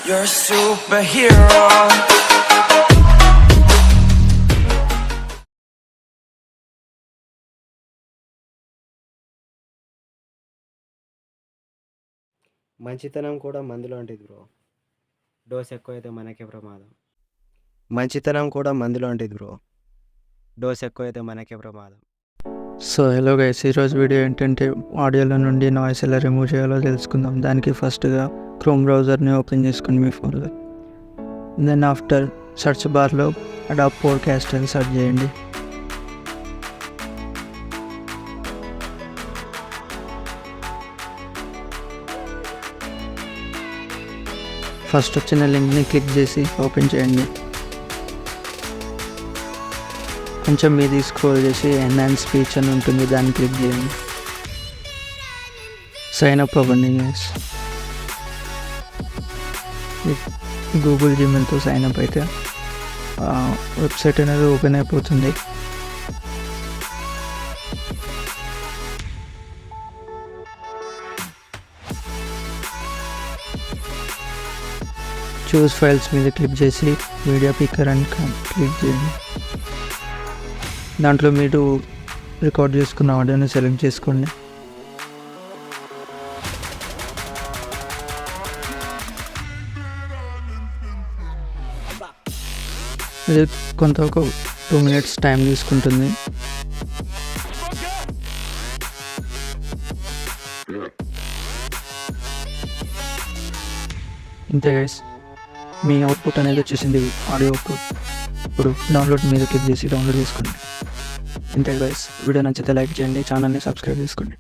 You're a superhero. మంచితనం కూడా మందు లాంటిది బ్రో. డోస్ ఎక్కువైతే మనకే ప్రమాదం. మంచితనం కూడా మందు లాంటిది బ్రో. డోస్ ఎక్కువైతే మనకే ప్రమాదం. సో హలో గైస్, ఈరోజు వీడియో ఏంటంటే ఆడియోలో నుండి నాయిస్ ఎలా రిమూవ్ చేయాలో తెలుసుకుందాం. దానికి ఫస్ట్గా క్రోమ్ బ్రౌజర్ని ఓపెన్ చేసుకుని మీ ఫోన్లో, దెన్ ఆఫ్టర్ సెర్చ్ బార్లో అడాప్ట్ పోడ్కాస్ట్ అని సెర్చ్ చేయండి. ఫస్ట్ వచ్చిన లింక్ని క్లిక్ చేసి ఓపెన్ చేయండి. కొంచెం మీది స్క్రోల్ చేసి ఎన్హాన్స్ స్పీచ్ అని ఉంటుంది, దాన్ని క్లిక్ చేయండి. సైన్ అప్ అవ్వండి గైస్. గూగుల్ జీమెయిల్తో సైన్ అప్ అయితే వెబ్సైట్ అనేది ఓపెన్ అయిపోతుంది. చూస్ ఫైల్స్ మీద క్లిక్ చేసి మీడియా పిక్కర్ అని క్లిక్ చేయండి. దాంట్లో మీరు రికార్డ్ చేసుకున్న ఆడియోని సెలెక్ట్ చేసుకోండి. ఇది కొంత ఒక 2 minutes టైం తీసుకుంటుంది. ఇంతే గైస్, మీ అవుట్పుట్ అనేది వచ్చేసింది, ఆడియో అవుట్పుట్. ఇప్పుడు డౌన్లోడ్ మీద క్లిక్ చేసి డౌన్లోడ్ చేసుకోండి. ఇంతే గైస్, వీడియో నచ్చితే లైక్ చేయండి, ఛానల్ని సబ్స్క్రైబ్ చేసుకోండి.